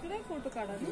इकडे फोटो काढा ना.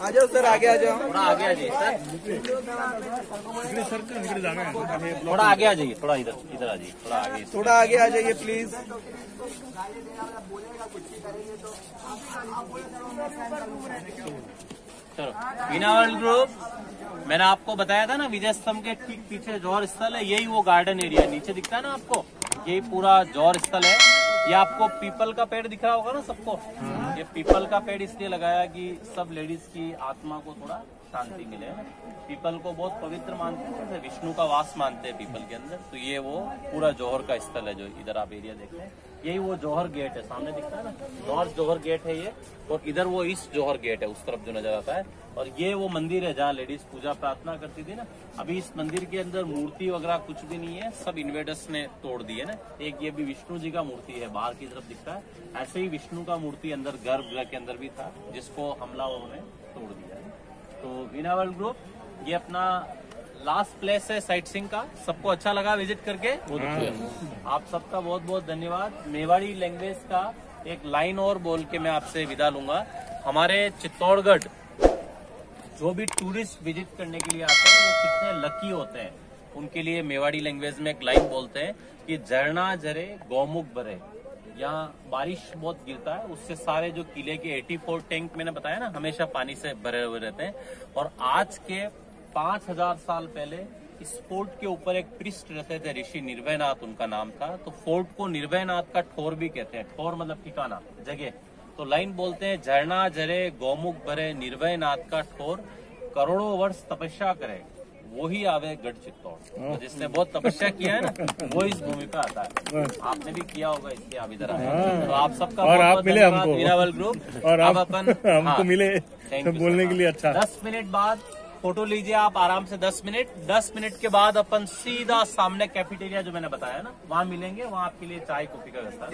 आ जाओ सर, आगे आ जाओ. थोड़ा आगे आ जाइए सर. थोड़ा आगे आ जाइए, थोड़ा इधर आ जाइए, थोड़ा आगे. थोड़ा आगे आ जाइए प्लीज. चलो, वीना वर्ल्ड ग्रुप, मैंने आपको बताया था ना विजय स्तंभ के ठीक पीछे जौहर स्थल है. यही वो गार्डन एरिया नीचे दिखता है ना आपको, यही पूरा जौहर स्थल है. ये आपको पीपल का पेड़ दिख रहा होगा ना सबको. ये पीपल का पेड़ इसलिए लगाया कि सब लेडीज की आत्मा को थोड़ा शांति मिले. पीपल को बहुत पवित्र मानते हैं, जैसे विष्णु का वास मानते हैं पीपल के अंदर. तो ये वो पूरा जौहर का स्थल है जो इधर आप एरिया देख रहे हैं. यही वो जौहर गेट है, सामने दिखता है ना, नॉर्थ जौहर गेट है ये. और इधर वो ईस्ट जौहर गेट है, उस तरफ जो नजर आता है. और ये वो मंदिर है जहाँ लेडीज पूजा प्रार्थना करती थी ना. अभी इस मंदिर के अंदर मूर्ति वगैरह कुछ भी नहीं है, सब इन्वेडर्स ने तोड़ दी है ना. एक ये भी विष्णु जी का मूर्ति है, बाहर की तरफ दिखता है. ऐसे ही विष्णु का मूर्ति अंदर गर्भगृह के अंदर भी था, जिसको हमलावरों ने तोड़ दिया है. तो वीना वर्ल्ड ग्रुप, ये अपना लास्ट प्लेस है साइट सीइंग का. सबको अच्छा लगा विजिट करके? आप सबका बहुत बहुत धन्यवाद. मेवाड़ी लैंग्वेज का एक लाइन और बोल के मैं आपसे विदा लूंगा. हमारे चित्तौड़गढ़ जो भी टूरिस्ट विजिट करने के लिए आते हैं वो कितने लकी होते हैं. उनके लिए मेवाड़ी लैंग्वेज में एक लाइन बोलते हैं कि झरना झरे गौमुख भरे. यहाँ बारिश बहुत गिरता है, उससे सारे जो किले के 84 टैंक मैंने बताया ना, हमेशा पानी से भरे हुए रहते हैं. और आज के 5000 साल पहले इस फोर्ट के ऊपर एक प्रिस्ट रहते थे, ऋषि निर्भयनाथ उनका नाम था. तो फोर्ट को निर्भयनाथ का ठोर भी कहते हैं. ठोर मतलब ठिकाना, जगह. तो लाइन बोलते हैं, झरना झरे गौमुख भरे निर्भयनाथ का ठोर, करोड़ों वर्ष तपस्या करे वो ही आवे गढ़ चित्तौड़. तो जिसने बहुत तपस्या किया है ना वो इस भूमि पे आता है. आपने भी किया होगा, इसलिए आप इधर आए. तो आप सबका और आप मिले हमको, वीना वर्ल्ड ग्रुप. और आप अपन हमको मिले बोलने के लिए. अच्छा, 10 मिनट बाद फोटो लीजिए आप आराम से. 10 मिनट के बाद अपन सीधा सामने कैफेटेरिया जो मैंने बताया ना, वहाँ मिलेंगे. वहाँ आपके लिए चाय कॉफी का व्यवस्था है.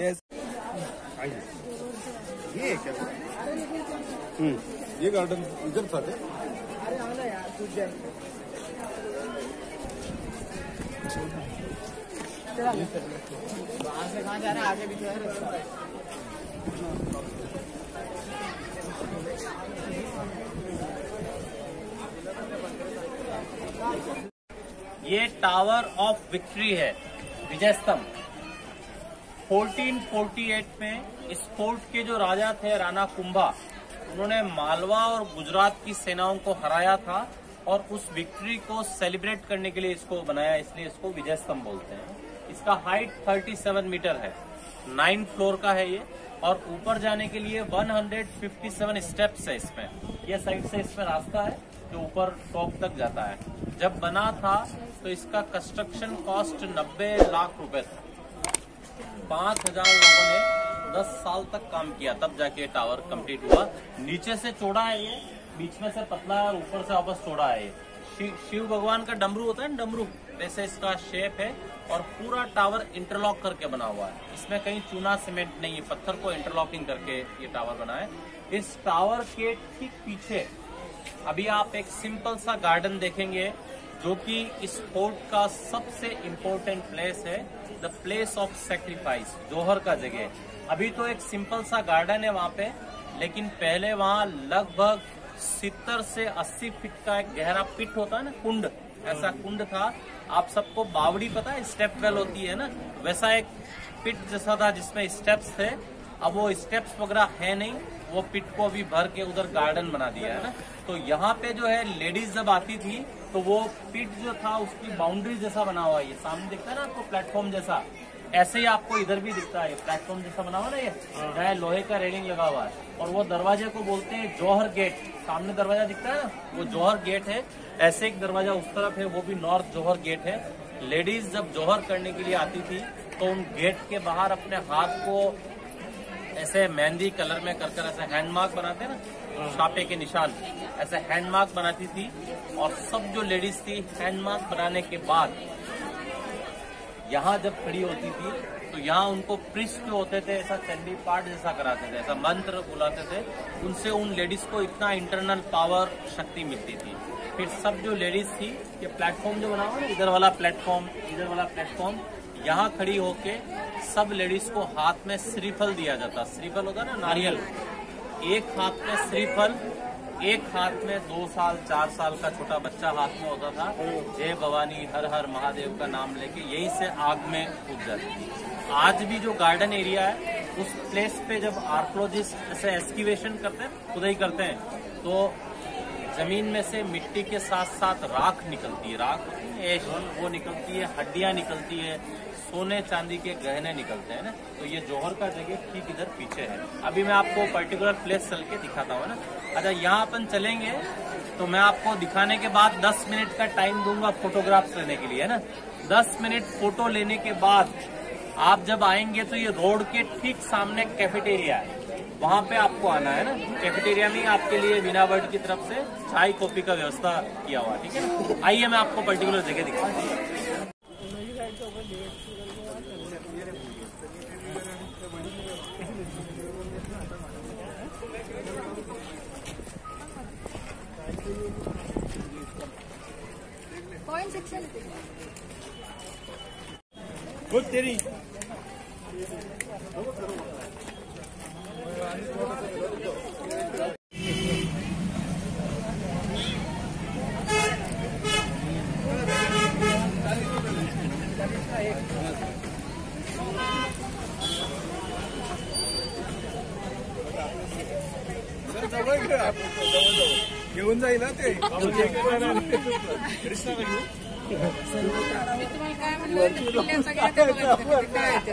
ये गार्डन इधर था. अरे हाँ ना यार, कुछ वहाँ से कहाँ जा रहा है, आगे भी जो है रास्ता. ये टावर ऑफ विक्ट्री है, विजय स्तंभ. 1448 में इस फोर्ट के जो राजा थे राणा कुंभा, उन्होंने मालवा और गुजरात की सेनाओं को हराया था. और उस विक्ट्री को सेलिब्रेट करने के लिए इसको बनाया, इसलिए इसको विजय स्तंभ बोलते हैं. इसका हाइट 37 मीटर है, 9 फ्लोर का है ये. और ऊपर जाने के लिए 157 स्टेप्स है इसमें. ये साइड से इसमें रास्ता है जो ऊपर टॉप तक जाता है. जब बना था तो इसका कंस्ट्रक्शन कॉस्ट 90 लाख रुपए था. 5000 लोगों ने 10 साल तक काम किया, तब जाके टावर कंप्लीट हुआ. नीचे से चौड़ा है ये, बीच में से पतला है और ऊपर से वापस चौड़ा है ये. शिव भगवान का डमरू होता है ना, डमरू वैसे इसका शेप है. और पूरा टावर इंटरलॉक करके बना हुआ है. इसमें कहीं चूना सीमेंट नहीं है, पत्थर को इंटरलॉकिंग करके ये टावर बना है. इस टावर के ठीक पीछे अभी आप एक सिंपल सा गार्डन देखेंगे जो कि इस फोर्ट का सबसे इम्पोर्टेंट प्लेस है. द प्लेस ऑफ सेक्रीफाइस, जौहर का जगह. अभी तो एक सिंपल सा गार्डन है वहाँ पे, लेकिन पहले वहाँ लगभग 70 से 80 फीट का एक गहरा पिट होता है ना, कुंड, ऐसा कुंड था. आप सबको बावड़ी पता है, स्टेप वेल होती है ना, वैसा एक पिट जैसा था जिसमें स्टेप्स थे. अब वो स्टेप्स वगैरह है नहीं, वो पिट को अभी भर के उधर गार्डन बना दिया है ना. तो यहाँ पे जो है लेडीज जब आती थी तो वो पिट जो था उसकी बाउंड्री जैसा बना हुआ है. ये सामने दिखता है ना आपको प्लेटफॉर्म जैसा, ऐसे ही आपको इधर भी दिखता है प्लेटफॉर्म जैसा बना हुआ ना. ये चाहे लोहे का रेलिंग लगा हुआ है. और वो दरवाजे को बोलते हैं जौहर गेट. सामने दरवाजा दिखता है ना, वो जौहर गेट है. ऐसे एक दरवाजा उस तरफ है, वो भी नॉर्थ जौहर गेट है. लेडीज जब जौहर करने के लिए आती थी तो उन गेट के बाहर अपने हाथ को ऐसे मेहंदी कलर में कर ऐसे हैंड मार्क बनाते हैं ना, छापे के निशान, ऐसे हैंड मार्क बनाती थी। और सब जो लेडीज थी हैंड मार्क बनाने के बाद यहाँ जब खड़ी होती थी तो यहाँ उनको प्रिस्ट जो होते थे ऐसा चंडी पाठ जैसा कराते थे, ऐसा मंत्र बुलाते थे। उनसे उन लेडीज को इतना इंटरनल पावर शक्ति मिलती थी। फिर सब जो लेडीज थी, ये प्लेटफॉर्म जो बना हुआ ना, इधर वाला प्लेटफॉर्म, इधर वाला प्लेटफॉर्म, यहाँ खड़ी होके सब लेडीज को हाथ में श्रीफल दिया जाता। श्रीफल होता ना, नारियल। एक हाथ में श्रीफल, एक हाथ में 2 साल 4 साल का छोटा बच्चा हाथ में होता था। जय भवानी हर हर महादेव का नाम लेके यहीं से आग में कूद जाती थी। आज भी जो गार्डन एरिया है उस प्लेस पे जब आर्कोलॉजिस्ट ऐसे एक्सकीवेशन करते हैं, खुदाई करते हैं, तो जमीन में से मिट्टी के साथ साथ राख निकलती है, राख ऐश वो निकलती है, हड्डियां निकलती है, सोने चांदी के गहने निकलते हैं ना। तो ये जौहर का जगह ठीक इधर पीछे है। अभी मैं आपको पर्टिकुलर प्लेस चल के दिखाता हूँ ना। अच्छा, यहाँ अपन चलेंगे तो मैं आपको दिखाने के बाद 10 मिनट का टाइम दूंगा फोटोग्राफ्स लेने के लिए, है ना। 10 मिनट फोटो लेने के बाद आप जब आएंगे तो ये रोड के ठीक सामने कैफेटेरिया है, वहां पे आपको आना है ना। कैफेटेरिया में आपके लिए वीना वर्ल्ड की तरफ से चाय कॉफी का व्यवस्था किया हुआ, ठीक है ना। आइए मैं आपको पर्टिकुलर जगह दिखाता हूँ। पॉइंट सेक्शन वो तेरी घेऊन जाईल ना ते. मी तुम्हाला काय म्हणलं, किल्ल्यांचा गेट आहे बघा, तिथे काय आहे ते.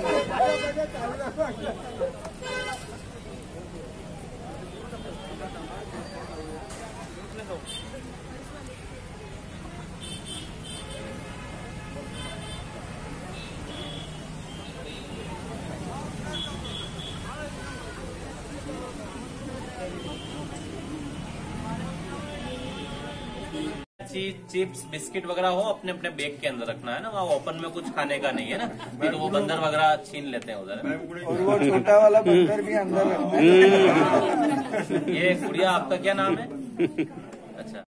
चिप्स बिस्किट वगैरह हो अपने अपने बैग के अंदर रखना है ना, वहाँ ओपन में कुछ खाने का नहीं है ना, नहीं तो वो बंदर वगैरह छीन लेते हैं उधर। और वो छोटा वाला बंदर भी अंदर रखते हैं। ये गुड़िया आपका क्या नाम है? अच्छा,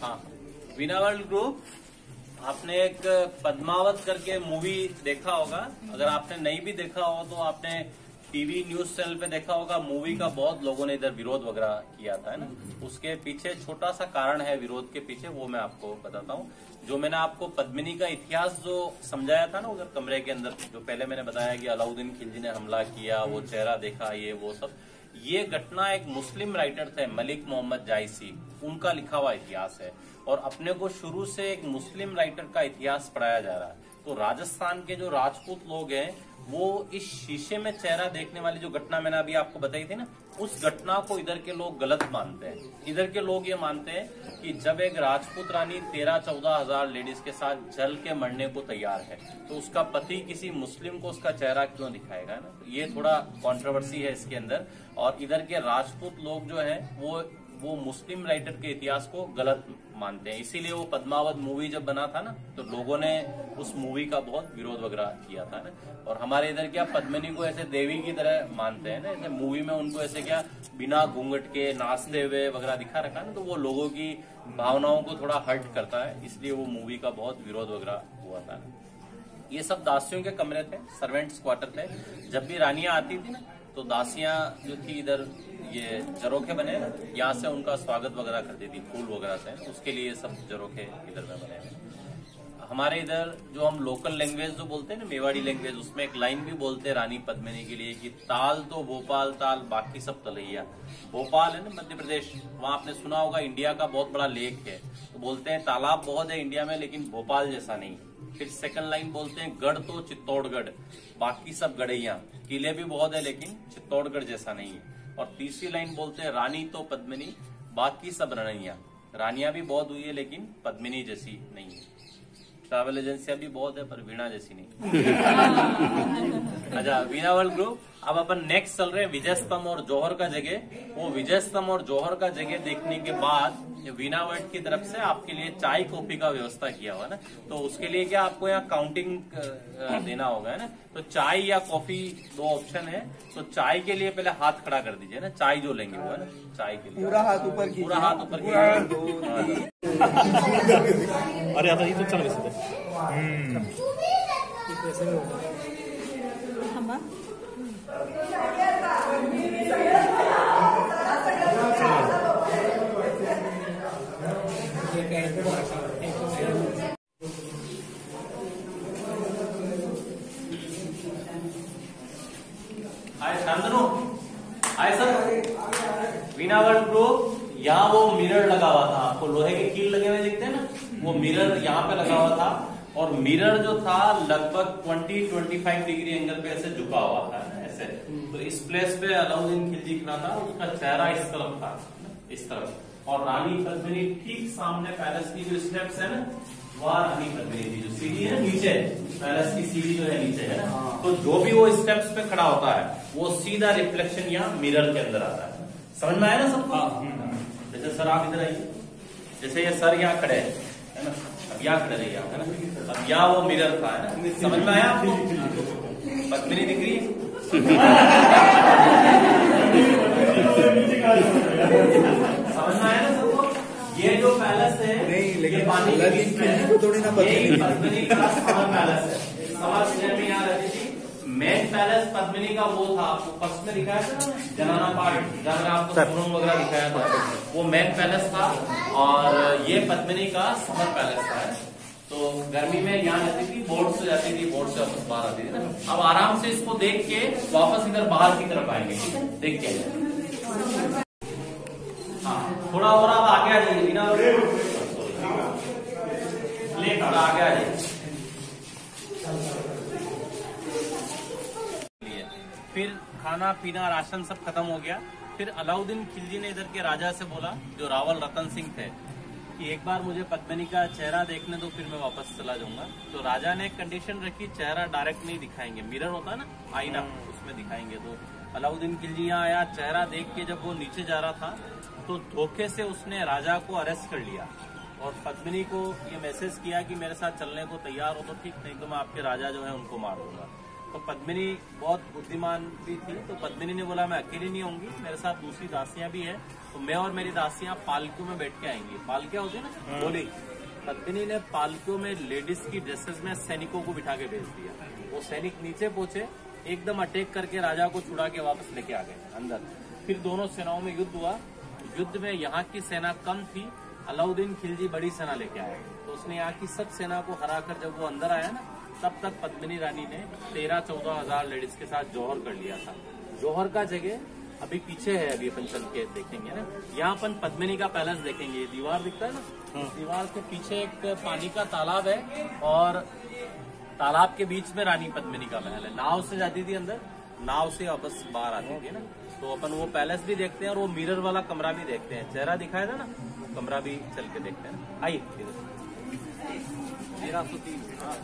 हाँ, वीना वर्ल्ड ग्रुप, आपने एक पद्मावत करके मूवी देखा होगा। अगर आपने नहीं भी देखा हो तो आपने टीवी न्यूज चैनल पे देखा होगा। मूवी का बहुत लोगों ने इधर विरोध वगैरह किया था, है ना। उसके पीछे छोटा सा कारण है विरोध के पीछे, वो मैं आपको बताता हूँ। जो मैंने आपको पद्मिनी का इतिहास जो समझाया था ना उधर कमरे के अंदर, जो पहले मैंने बताया कि अलाउद्दीन खिलजी ने हमला किया, वो चेहरा देखा, ये वो सब, ये घटना एक मुस्लिम राइटर थे मलिक मोहम्मद जायसी, उनका लिखा हुआ इतिहास है। और अपने को शुरू से एक मुस्लिम राइटर का इतिहास पढ़ाया जा रहा है। तो राजस्थान के जो राजपूत लोग हैं वो इस शीशे में चेहरा देखने वाली जो घटना मैंने अभी आपको बताई थी ना, उस घटना को इधर के लोग गलत मानते हैं। इधर के लोग ये मानते हैं कि जब एक राजपूत रानी 13-14 हजार लेडीज के साथ जल के मरने को तैयार है तो उसका पति किसी मुस्लिम को उसका चेहरा क्यों दिखाएगा ना। ये थोड़ा कंट्रोवर्सी है इसके अंदर। और इधर के राजपूत लोग जो है वो मुस्लिम राइटर के इतिहास को गलत मानते हैं। इसीलिए वो पद्मावत मूवी जब बना था ना तो लोगों ने उस मूवी का बहुत विरोध वगैरह किया था ना। और हमारे इधर क्या पद्मिनी को ऐसे देवी की तरह मानते हैं ना, ऐसे मूवी में उनको ऐसे क्या बिना घूंघट के नाचते हुए वगैरह दिखा रखा ना, तो वो लोगों की भावनाओं को थोड़ा हर्ट करता है। इसलिए वो मूवी का बहुत विरोध वगैरह हुआ था ना। ये सब दासियों के कमरे थे, सर्वेंट्स क्वार्टर थे। जब भी रानियां आती थी ना तो दासियां जो थी इधर ये जरोखे बने ना, यहाँ से उनका स्वागत वगैरह करती थी फूल वगैरह से, उसके लिए सब जरोखे इधर में बने हैं। हमारे इधर जो हम लोकल लैंग्वेज जो बोलते हैं ना, मेवाड़ी लैंग्वेज, उसमें एक लाइन भी बोलते हैं रानी पद्मिनी के लिए कि ताल तो भोपाल ताल, बाकी सब तलैया। भोपाल है ना मध्य प्रदेश, वहां आपने सुना होगा इंडिया का बहुत बड़ा लेक है, तो बोलते हैं तालाब बहुत है इंडिया में लेकिन भोपाल जैसा नहीं। फिर सेकंड लाइन बोलते हैं गढ़ तो चित्तौड़गढ़, बाकी सब गढ़ैया, किले भी बहुत है लेकिन चित्तौड़गढ़ जैसा नहीं है। और तीसरी लाइन बोलते हैं रानी तो पद्मिनी, बाकी सब रणैया। रानियां भी बहुत हुई है लेकिन पद्मिनी जैसी नहीं है। ट्रैवल एजेंसियां भी बहुत है पर वीणा जैसी नहीं। अच्छा, वीणा वर्ल्ड ग्रुप। अब अपन नेक्स्ट चल रहे हैं विजय स्तंभ और जौहर का जगह। वो विजय स्तंभ और जौहर का जगह देखने के बाद वीणा वर्ल्ड की तरफ से आपके लिए चाय कॉफी का व्यवस्था किया हुआ है ना। तो उसके लिए क्या आपको यहाँ काउंटिंग देना होगा है ना। तो चाय या कॉफी दो ऑप्शन है। तो चाय के लिए पहले हाथ खड़ा कर दीजिए ना, चाय जो लेंगे वो है ना, चाय के लिए पूरा हाथ ऊपर कीजिए, पूरा हाथ ऊपर कीजिए। अरे आता ही तो चल वैसे हाय शांतनु, हाय सर। वीणा वर्ल्ड ग्रुप, यहाँ वो मिरर लगा हुआ था, आपको लोहे के कील लगे हुए दिखते हैं ना, वो मिरर यहाँ पे लगा हुआ था। और मिरर जो था लगभग 20-25 डिग्री एंगल पे ऐसे झुका हुआ था ऐसे। तो इस प्लेस पे अलाउद्दीन खिलजी खड़ा था, उसका चेहरा इस तरफ था, इस तरफ। और रानी पद्मिनी ठीक सामने पैलेस की जो स्टेप्स है ना, वह रानी पद्मिनी थी। जो सीढ़ी है नीचे, पैलेस की सीढ़ी जो है नीचे है ना, तो जो भी वो स्टेप्स पे खड़ा होता है वो सीधा रिफ्लेक्शन यहाँ मिरर के अंदर आता है। समझ में आया ना सबको? जैसे सर आप इधर आइए, जैसे ये सर यहाँ खड़े है ना, अब यहाँ खड़े रहिए आप है ना, अब यहाँ वो मिरर था है ना। समझ में आया आपको? पद्मिनी दिख रही है? समझ में आया ना सबको? ये जो पैलेस है नहीं, लेकिन ये पानी अलादीन खिलजी को थोड़ी ना यही पद्मिनी का समर पैलेस है। समर में यहाँ रहती थी। मेन पैलेस पद्मिनी का वो था, आपको फर्स्ट में दिखाया था ना जनाना पार्ट, जहाँ में आपको सोनम वगैरह दिखाया था, वो मेन पैलेस था। और ये पद्मिनी का समर पैलेस था। तो गर्मी में यहाँ रहती थी, बोट से जाती थी, बोट से वापस बाहर आती थी ना। अब आराम से इसको देख के वापस इधर बाहर की तरफ आएंगे, ठीक है? देख के हाँ, थोड़ा और आप आगे आ जाइए बिना थोड़ा आगे आ जाइए। फिर खाना पीना राशन सब खत्म हो गया। फिर अलाउद्दीन खिलजी ने इधर के राजा से बोला, जो रावल रतन सिंह थे, कि एक बार मुझे पद्मिनी का चेहरा देखने दो, फिर मैं वापस चला जाऊंगा। तो राजा ने एक कंडीशन रखी, चेहरा डायरेक्ट नहीं दिखाएंगे, मिरर होता है ना आईना, उसमें दिखाएंगे। तो अलाउद्दीन खिलजी यहाँ आया, चेहरा देख के जब वो नीचे जा रहा था तो धोखे से उसने राजा को अरेस्ट कर लिया और पद्मिनी को ये मैसेज किया कि मेरे साथ चलने को तैयार हो तो ठीक, नहीं तो मैं आपके राजा जो है उनको मार दूंगा। तो पद्मिनी बहुत बुद्धिमान भी थी, तो पद्मिनी ने बोला मैं अकेली नहीं होंगी, मेरे साथ दूसरी दासियां भी है, तो मैं और मेरी दासियां पालकियों में बैठ के आएंगी। पालकियां होती है ना, बोली। पद्मिनी ने पालकियों में लेडीज की ड्रेसेस में सैनिकों को बिठा के भेज दिया। वो सैनिक नीचे पहुंचे, एकदम अटैक करके राजा को छुड़ा के वापस लेके आ गए अंदर। फिर दोनों सेनाओं में युद्ध हुआ। युद्ध में यहाँ की सेना कम थी, अलाउद्दीन खिलजी बड़ी सेना लेके आया। तो उसने यहाँ की सब सेना को हराकर जब वो अंदर आया ना, तब तक पद्मिनी रानी ने 13-14 हजार लेडीज के साथ जौहर कर लिया था। जौहर का जगह अभी पीछे है, अभी अपन चल के देखेंगे ना। यहाँ अपन पद्मिनी का पैलेस देखेंगे, दीवार दिखता है ना, दीवार के पीछे एक पानी का तालाब है और तालाब के बीच में रानी पद्मिनी का महल है। नाव से जाती थी अंदर, नाव से वापस बाहर आती थी ना। तो अपन वो पैलेस भी देखते हैं और वो मिरर वाला कमरा भी देखते हैं, चेहरा दिखाया था ना, वो कमरा भी चल के देखते हैं। आइए 1303। हाँ,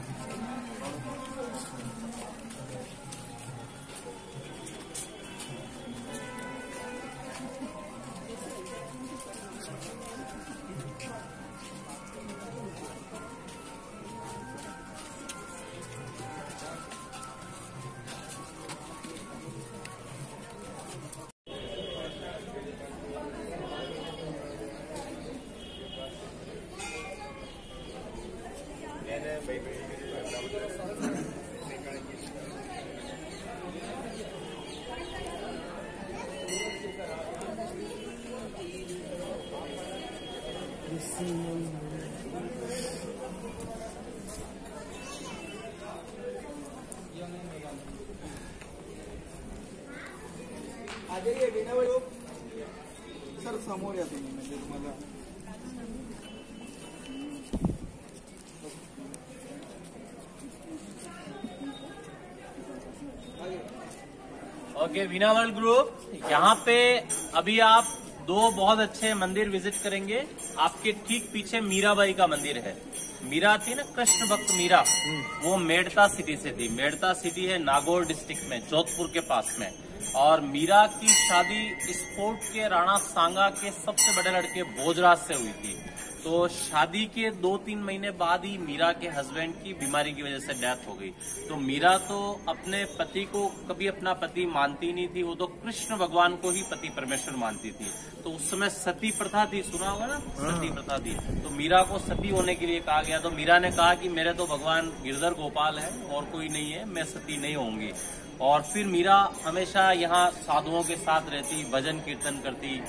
आ जाइए वीणा वर्ल्ड सर, समोर या तुम्ही, म्हणजे तुम्हाला ओके। वीणा वर्ल्ड ग्रुप, यहाँ पे अभी आप दो बहुत अच्छे मंदिर विजिट करेंगे। आपके ठीक पीछे मीराबाई का मंदिर है। मीरा थी ना, कृष्ण भक्त मीरा, वो मेड़ता सिटी से थी। मेड़ता सिटी है नागौर डिस्ट्रिक्ट में, जोधपुर के पास में। और मीरा की शादी स्पोर्ट के राणा सांगा के सबसे बड़े लड़के भोजराज से हुई थी। तो शादी के 2-3 महीने बाद ही मीरा के हस्बैंड की बीमारी की वजह से डेथ हो गई। तो मीरा तो अपने पति को कभी अपना पति मानती नहीं थी, वो तो कृष्ण भगवान को ही पति परमेश्वर मानती थी। तो उस समय सती प्रथा थी, सुना होगा ना, सती प्रथा थी। तो मीरा को सती होने के लिए कहा गया। तो मीरा ने कहा कि मेरे तो भगवान गिरधर गोपाल है और कोई नहीं है, मैं सती नहीं होंगी। और फिर मीरा हमेशा यहाँ साधुओं के साथ रहती, भजन कीर्तन करती।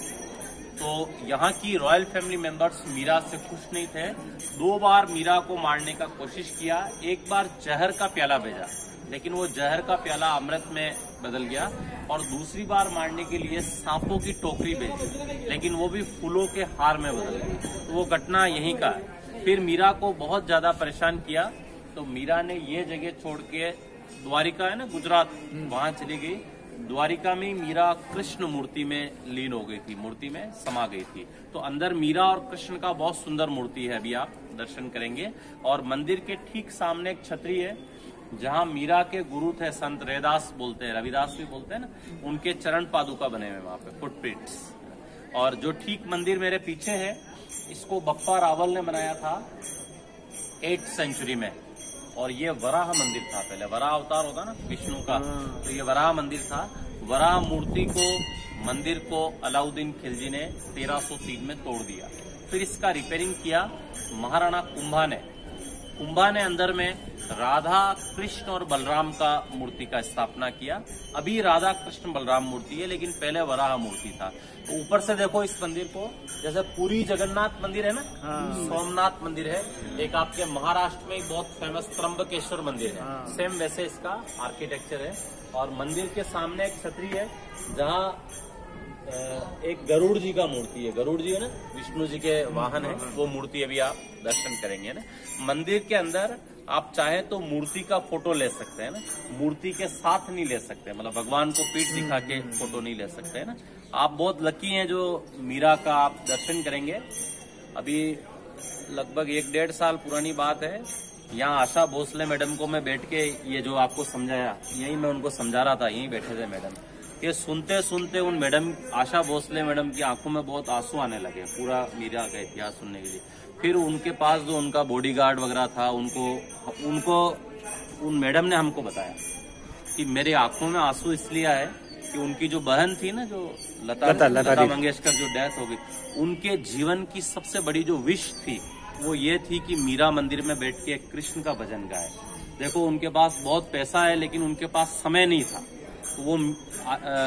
तो यहाँ की रॉयल फैमिली मेंबर्स मीरा से खुश नहीं थे। 2 बार मीरा को मारने का कोशिश किया। एक बार जहर का प्याला भेजा, लेकिन वो जहर का प्याला अमृत में बदल गया। और दूसरी बार मारने के लिए सांपों की टोकरी भेजी, लेकिन वो भी फूलों के हार में बदल गई। तो वो घटना यहीं का है। फिर मीरा को बहुत ज्यादा परेशान किया, तो मीरा ने ये जगह छोड़ के, द्वारिका है ना गुजरात, वहां चली गई। द्वारिका में मीरा कृष्ण मूर्ति में लीन हो गई थी, मूर्ति में समा गई थी। तो अंदर मीरा और कृष्ण का बहुत सुंदर मूर्ति है, अभी आप दर्शन करेंगे। और मंदिर के ठीक सामने एक छतरी है, जहां मीरा के गुरु थे, संत रैदास बोलते हैं, रविदास भी बोलते हैं ना, उनके चरण पादुका बने हुए वहां पे, फुटप्रिंट्स। और जो ठीक मंदिर मेरे पीछे है, इसको बप्पा रावल ने बनाया था 8th सेंचुरी में। और ये वराह मंदिर था, पहले वराह अवतार होता ना विष्णु का, तो ये वराह मंदिर था। वराह मूर्ति को, मंदिर को अलाउद्दीन खिलजी ने 1303 में तोड़ दिया। फिर इसका रिपेयरिंग किया महाराणा कुंभा ने। कुंभा ने अंदर में राधा कृष्ण और बलराम का मूर्ति का स्थापना किया। अभी राधा कृष्ण बलराम मूर्ति है, लेकिन पहले वराह मूर्ति था। तो ऊपर से देखो इस मंदिर को, जैसे पुरी जगन्नाथ मंदिर है ना, सोमनाथ मंदिर है, एक आपके महाराष्ट्र में एक बहुत फेमस त्र्यंबकेश्वर मंदिर है, सेम वैसे इसका आर्किटेक्चर है। और मंदिर के सामने एक छतरी है, जहाँ एक गरुड़ जी का मूर्ति है। गरुड़ जी है ना, विष्णु जी के वाहन है, वो मूर्ति अभी आप दर्शन करेंगे ना। मंदिर के अंदर आप चाहे तो मूर्ति का फोटो ले सकते हैं ना, मूर्ति के साथ नहीं ले सकते, मतलब भगवान को पीठ दिखा के फोटो नहीं ले सकते है ना। आप बहुत लकी हैं जो मीरा का आप दर्शन करेंगे। अभी लगभग 1-1.5 साल पुरानी बात है, यहाँ आशा भोसले मैडम को मैं बैठ के ये जो आपको समझाया, यही मैं उनको समझा रहा था, यही बैठे थे मैडम। ये सुनते सुनते उन मैडम, आशा भोसले मैडम की आंखों में बहुत आंसू आने लगे पूरा मीरा का इतिहास सुनने के लिए। फिर उनके पास जो उनका बॉडीगार्ड वगैरह था, उनको उन मैडम ने हमको बताया कि मेरे आंखों में आंसू इसलिए आए कि उनकी जो बहन थी ना, जो लता मंगेशकर, जो डेथ हो गई, उनके जीवन की सबसे बड़ी जो विश थी वो ये थी कि मीरा मंदिर में बैठ के कृष्ण का भजन गाए। देखो उनके पास बहुत पैसा है, लेकिन उनके पास समय नहीं था। तो वो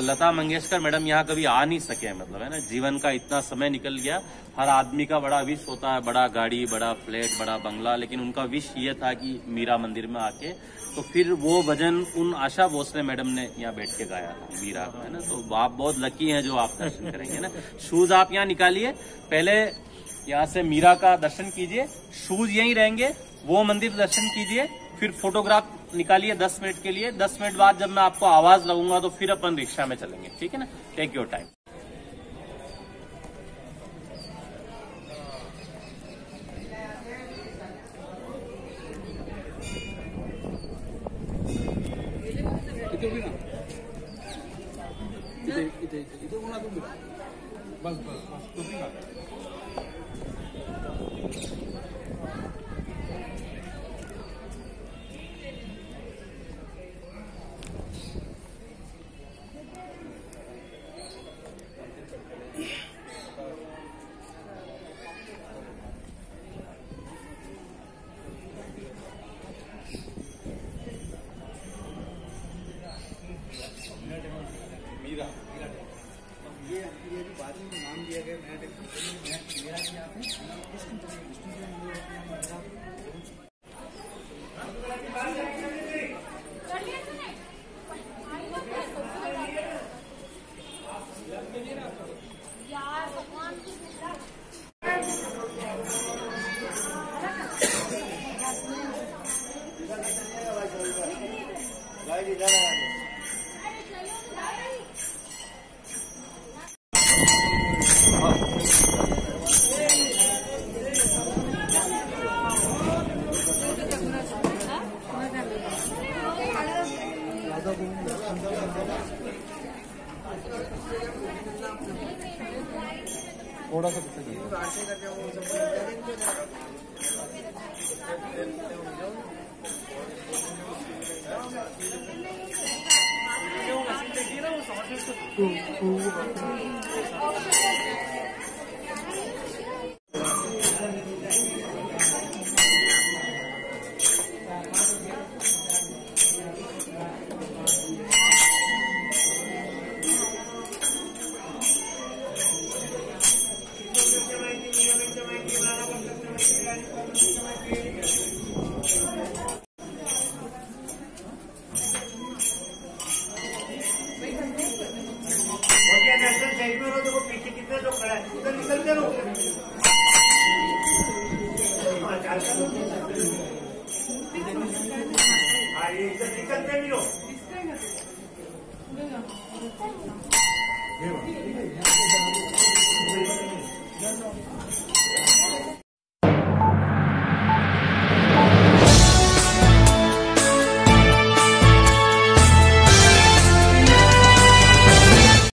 लता मंगेशकर मैडम यहाँ कभी आ नहीं सके, मतलब है ना, जीवन का इतना समय निकल गया। हर आदमी का बड़ा विश होता है, बड़ा गाड़ी, बड़ा फ्लैट, बड़ा बंगला, लेकिन उनका विश ये था कि मीरा मंदिर में आके। तो फिर वो भजन उन आशा भोसले मैडम ने यहाँ बैठ के गाया था मीरा, है ना। तो आप बहुत लकी हैं जो आप दर्शन करेंगे ना। शूज आप यहाँ निकालिए, पहले यहाँ से मीरा का दर्शन कीजिए, शूज यहीं रहेंगे, वो मंदिर दर्शन कीजिए, फिर फोटोग्राफ निकालिए 10 मिनट के लिए। 10 मिनट बाद जब मैं आपको आवाज लगूंगा तो फिर अपन रिक्शा में चलेंगे, ठीक है ना। Take your time. थोड़ा सा पीछे जाओ। पीछे कितने लोग खड़ा है उधर निकलते रहो। हाँ ये इधर निकलते भी हो।